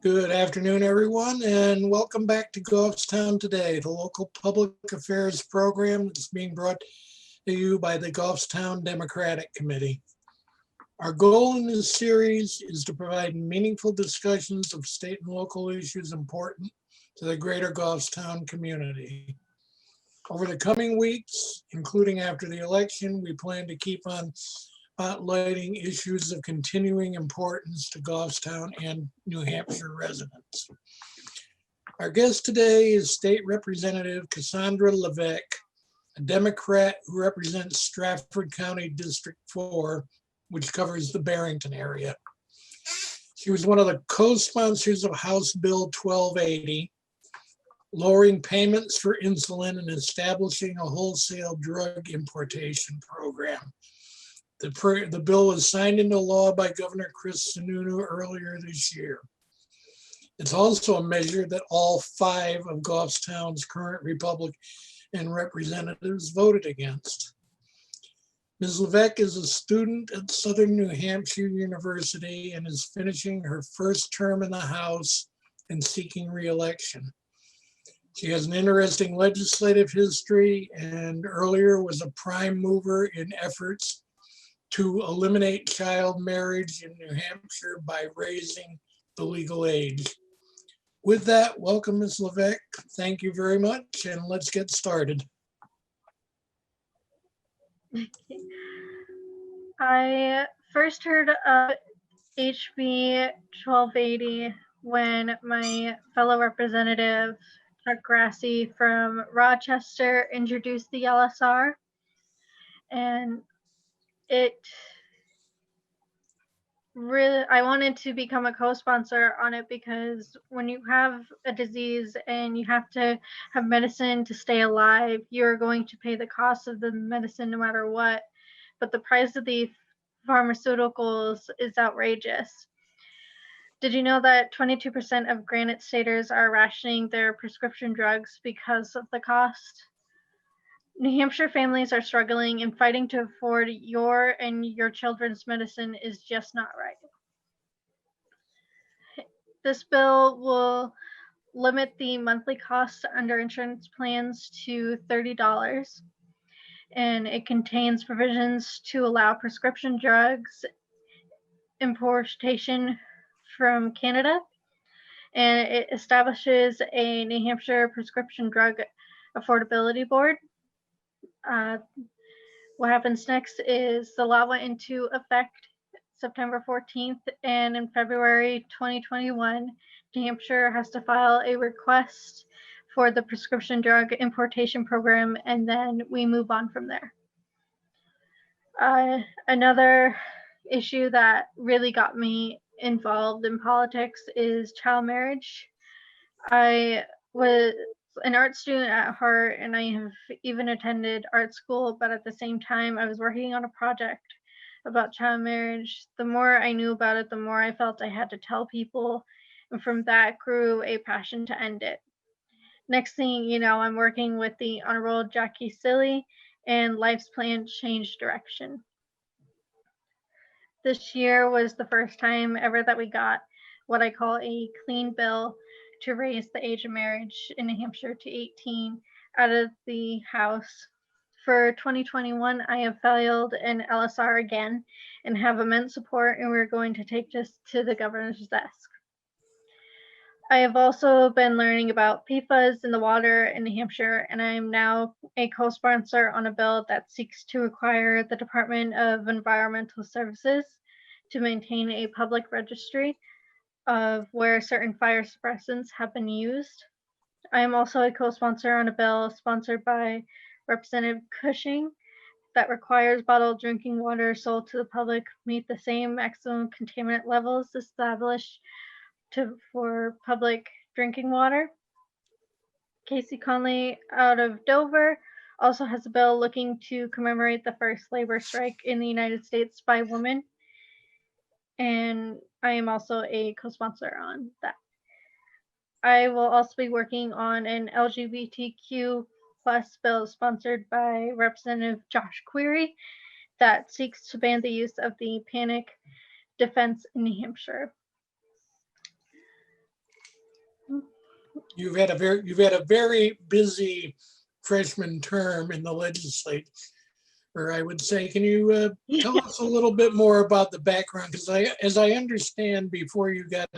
Good afternoon, everyone, and welcome back to Goffstown Today, the local public affairs program that's being brought to you by the Goffstown Democratic Committee. Our goal in this series is to provide meaningful discussions of state and local issues important to the greater Goffstown community. Over the coming weeks, including after the election, we plan to keep on spotlighting issues of continuing importance to Goffstown and New Hampshire residents. Our guest today is State Representative Cassandra Levesque, a Democrat who represents Stratford County District 4, which covers the Barrington area. She was one of the co-sponsors of House Bill 1280, lowering payments for insulin and establishing a wholesale drug importation program. The bill was signed into law by Governor Chris Sununu earlier this year. It's also a measure that all 5 of Goffstown's current Republican representatives voted against. Ms. Levesque is a student at Southern New Hampshire University and is finishing her first term in the House and seeking re-election. She has an interesting legislative history and earlier was a prime mover in efforts to eliminate child marriage in New Hampshire by raising the legal age. With that, welcome, Ms. Levesque. Thank you very much, and let's get started. I first heard of HB 1280 when my fellow representative, Chuck Grassi from Rochester, introduced the LSR. And I wanted to become a co-sponsor on it because when you have a disease and you have to have medicine to stay alive, you're going to pay the cost of the medicine no matter what. But the price of the pharmaceuticals is outrageous. Did you know that 22% of Granite Staters are rationing their prescription drugs because of the cost? New Hampshire families are struggling, and fighting to afford your and your children's medicine is just not right. This bill will limit the monthly cost under insurance plans to $30, and it contains provisions to allow prescription drugs importation from Canada, and it establishes a New Hampshire Prescription Drug Affordability Board. What happens next is the law went into effect September 14th, and in February 2021, New Hampshire has to file a request for the prescription drug importation program, and then we move on from there. Another issue that really got me involved in politics is child marriage. I was an art student at heart, and I have even attended art school, but at the same time, I was working on a project about child marriage. The more I knew about it, the more I felt I had to tell people, and from that grew a passion to end it. Next thing you know, I'm working with the Honorable Jackie Silly, and life's plan changed direction. This year was the first time ever that we got what I call a clean bill to raise the age of marriage in New Hampshire to 18 out of the House. For 2021, I have filed an LSR again and have immense support, and we're going to take this to the governor's desk. I have also been learning about PFAS in the water in New Hampshire, and I am now a co-sponsor on a bill that seeks to require the Department of Environmental Services to maintain a public registry of where certain fire suppressants have been used. I am also a co-sponsor on a bill sponsored by Representative Cushing that requires bottled drinking water sold to the public meet the same maximum contaminant levels established for public drinking water. Casey Conley out of Dover also has a bill looking to commemorate the first labor strike in the United States by women, and I am also a co-sponsor on that. I will also be working on an LGBTQ plus bill sponsored by Representative Josh Query that seeks to ban the use of the panic defense in New Hampshire. You've had a very busy freshman term in the legislature, I would say. Can you tell us a little bit more about the background? Because as I understand, before you got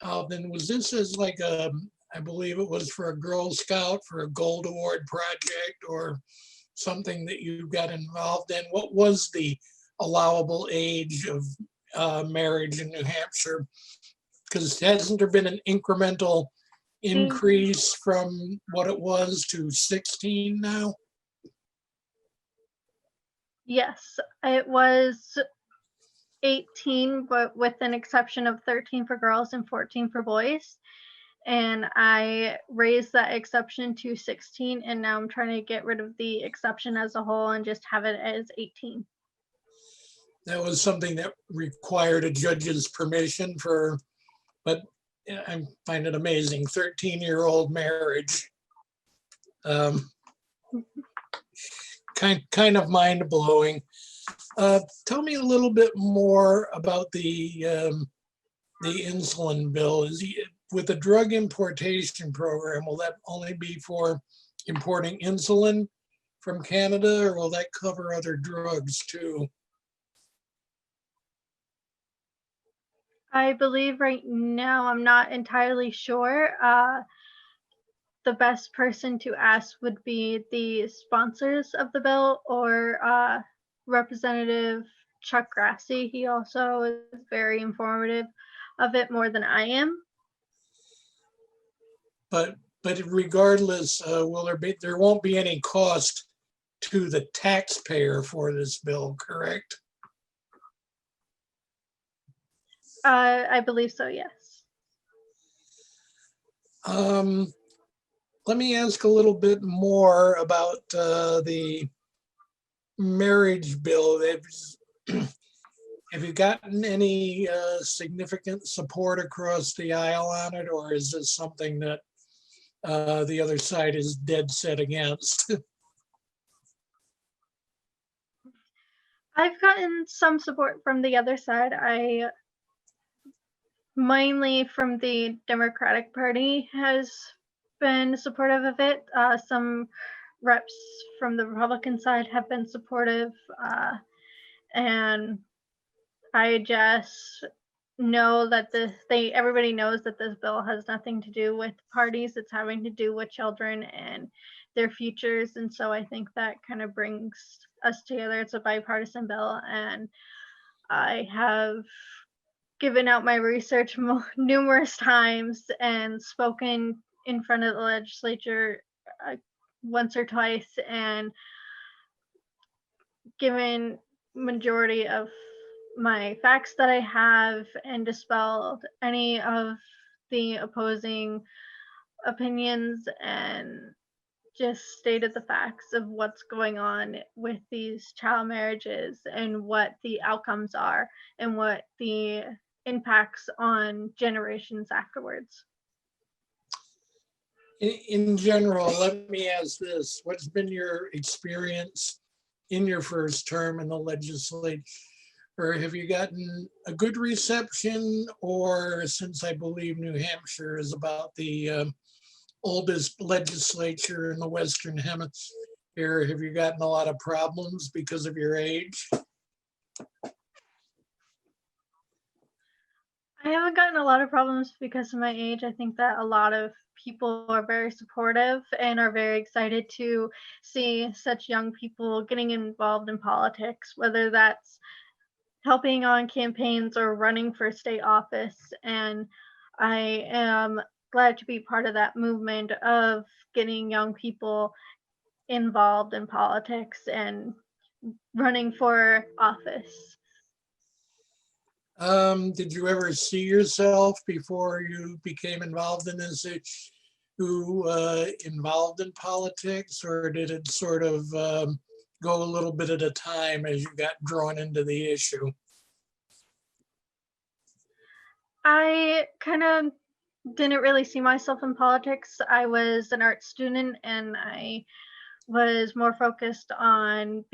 involved, then was this as like I believe it was for a Girl Scout for a Gold Award project or something that you got involved in? What was the allowable age of marriage in New Hampshire? Because hasn't there been an incremental increase from what it was to 16 now? Yes, it was 18, but with an exception of 13 for girls and 14 for boys. And I raised that exception to 16, and now I'm trying to get rid of the exception as a whole and just have it as 18. That was something that required a judge's permission for, but I find it amazing, 13-year-old marriage. Kind of mind-blowing. Tell me a little bit more about the insulin bill. With the drug importation program, will that only be for importing insulin from Canada, or will that cover other drugs too? I believe right now, I'm not entirely sure. The best person to ask would be the sponsors of the bill or Representative Chuck Grassi. He also is very informative of it more than I am. But regardless, there won't be any cost to the taxpayer for this bill, correct? I believe so, yes. Let me ask a little bit more about the marriage bill. Have you gotten any significant support across the aisle on it, or is this something that the other side is dead set against? I've gotten some support from the other side. Mainly from the Democratic Party has been supportive of it. Some reps from the Republican side have been supportive, and I just know that everybody knows that this bill has nothing to do with parties. It's having to do with children and their futures, and so I think that kind of brings us together. It's a bipartisan bill, and I have given out my research numerous times and spoken in front of the legislature once or twice and given majority of my facts that I have and dispelled any of the opposing opinions and just stated the facts of what's going on with these child marriages and what the outcomes are and what the impacts on generations afterwards. In general, let me ask this. What's been your experience in your first term in the legislature? Or have you gotten a good reception, or since I believe New Hampshire is about the oldest legislature in the Western Hemisphere, have you gotten a lot of problems because of your age? I haven't gotten a lot of problems because of my age. I think that a lot of people are very supportive and are very excited to see such young people getting involved in politics, whether that's helping on campaigns or running for state office. And I am glad to be part of that movement of getting young people involved in politics and running for office. Did you ever see yourself before you became involved in this involved in politics, or did it sort of go a little bit at a time as you got drawn into the issue? I kind of didn't really see myself in politics. I was an art student and I was more focused on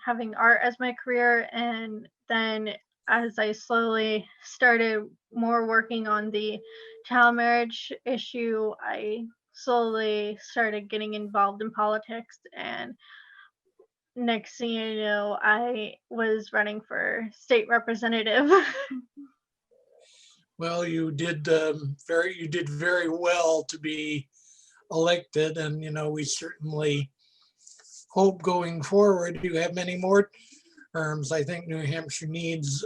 having art as my career, and then as I slowly started more working on the child marriage issue, I slowly started getting involved in politics, and next thing you know, I was running for state representative. Well, you did very well to be elected, and we certainly hope going forward you have many more terms. I think New Hampshire needs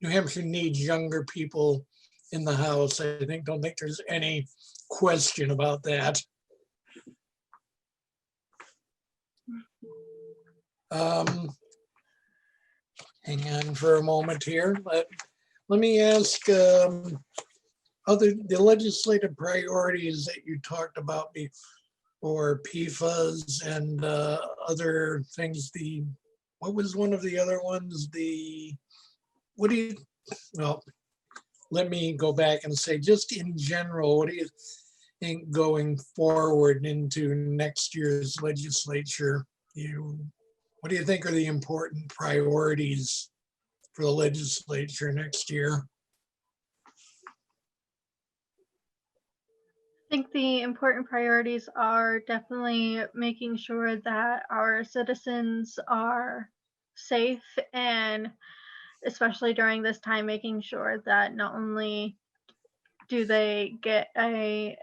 younger people in the House. Don't think there's any question about that. Hang on for a moment here. Let me ask the legislative priorities that you talked about before, PFAS and other things. What was one of the other ones? Well, let me go back and say, just in general, what do you think going forward into next year's legislature? What do you think are the important priorities for the legislature next year? I think the important priorities are definitely making sure that our citizens are safe, and especially during this time, making sure that not only do they get a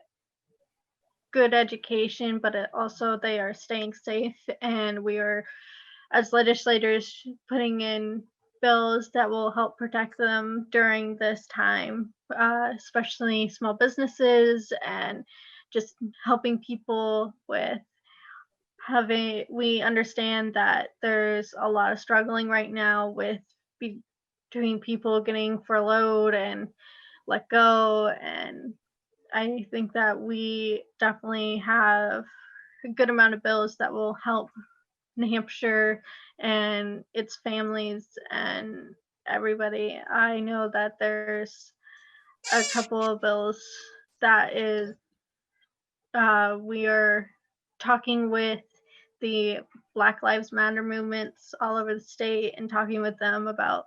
good education, but also they are staying safe. And we are, as legislators, putting in bills that will help protect them during this time, especially small businesses, and just helping people with we understand that there's a lot of struggling right now with between people getting furloughed and let go. And I think that we definitely have a good amount of bills that will help New Hampshire and its families and everybody. I know that there's a couple of bills that we are talking with the Black Lives Matter movements all over the state and talking with them about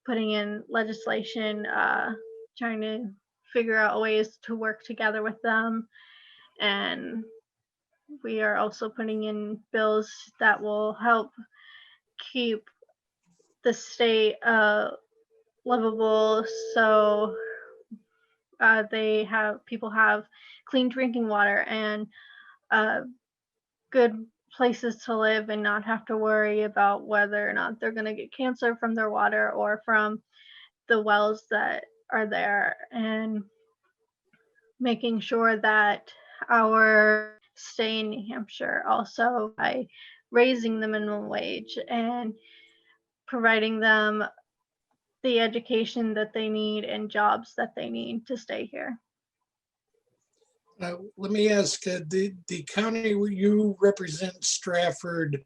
putting in legislation, trying to figure out ways to work together with them. And we are also putting in bills that will help keep the state livable, so people have clean drinking water and good places to live, and not have to worry about whether or not they're going to get cancer from their water or from the wells that are there. And making sure that our stay in New Hampshire also by raising the minimum wage and providing them the education that they need and jobs that they need to stay here. Let me ask, the county you represent, Stratford,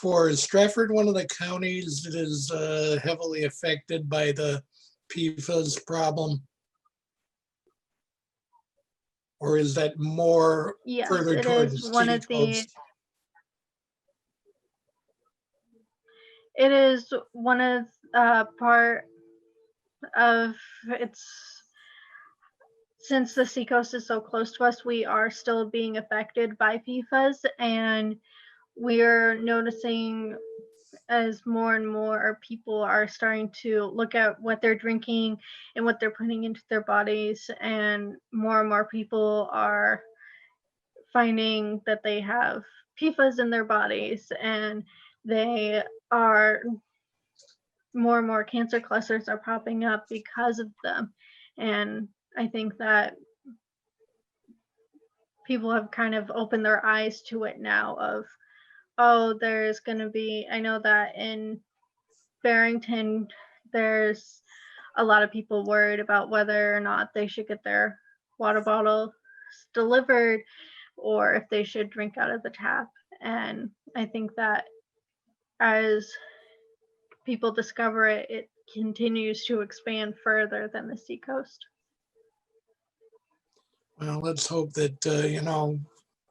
is Stratford one of the counties that is heavily affected by the PFAS problem? Or is that more Yes, further it towards is one of the. seacoast? It is one of part of its. Since the seacoast is so close to us, we are still being affected by PFAS, and we're noticing as more and more people are starting to look at what they're drinking and what they're putting into their bodies, and more people are finding that they have PFAS in their bodies, and they are more and more cancer clusters are popping up because of them. And I think that people have kind of opened their eyes to it now of, oh, there's going to be, I know that in Barrington, there's a lot of people worried about whether or not they should get their water bottle delivered or if they should drink out of the tap. And I think that as people discover it, it continues to expand further than the seacoast. Well, let's hope that,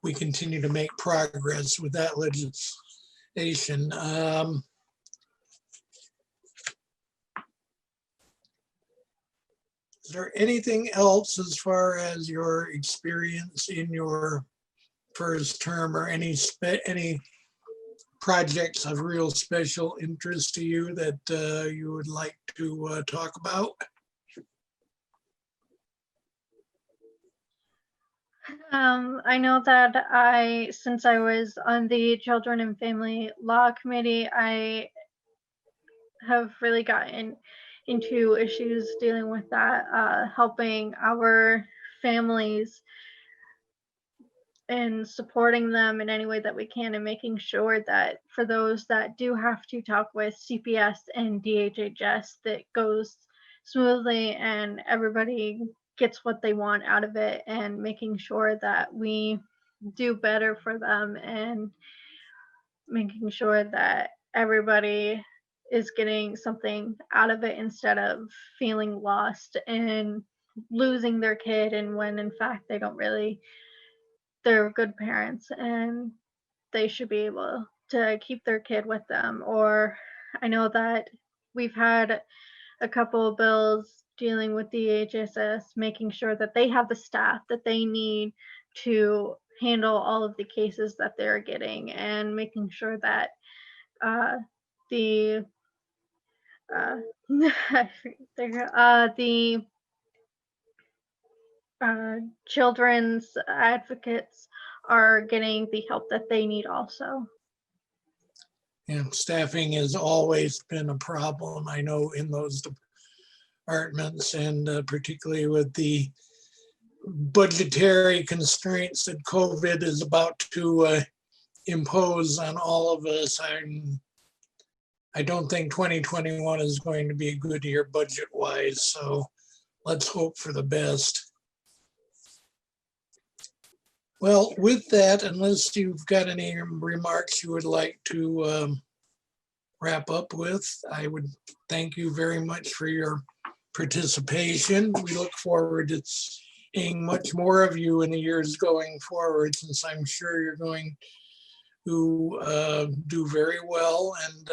we continue to make progress with that legislation. there anything else as far as your experience in your first term, or any projects of real special interest to you that you would like to talk about? I know that since I was on the Children and Family Law Committee, I have really gotten into issues dealing with that, helping our families and supporting them in any way that we can, and making sure that for those that do have to talk with CPS and DHHS, that goes smoothly and everybody gets what they want out of it, and making sure that we do better for them, and making sure that everybody is getting something out of it instead of feeling lost and losing their kid, and when in fact they don't really, they're good parents and they should be able to keep their kid with them. Or I know that we've had a couple of bills dealing with the HSS, making sure that they have the staff that they need to handle all of the cases that they're getting, and making sure that the the children's advocates are getting the help that they need also. And staffing has always been a problem, I know, in those departments, and particularly with the budgetary constraints that COVID is about to impose on all of us. I don't think 2021 is going to be a good year budget-wise, so let's hope for the best. Well, with that, unless you've got any remarks you would like to wrap up with, I would thank you very much for your participation. We look forward to seeing much more of you in the years going forward, since I'm sure you're going to do very well, and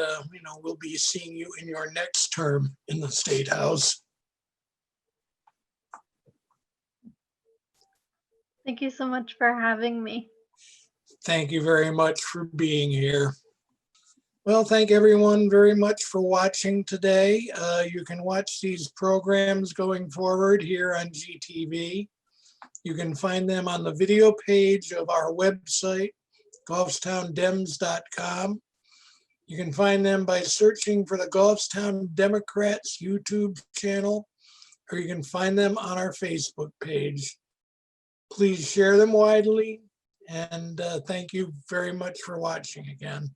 we'll be seeing you in your next term in the State House. Thank you so much for having me. Thank you very much for being here. Well, thank everyone very much for watching today. You can watch these programs going forward here on GTV. You can find them on the video page of our website, goffstowndems.com. You can find them by searching for the Goffstown Democrats YouTube channel, or you can find them on our Facebook page. Please share them widely, and thank you very much for watching again.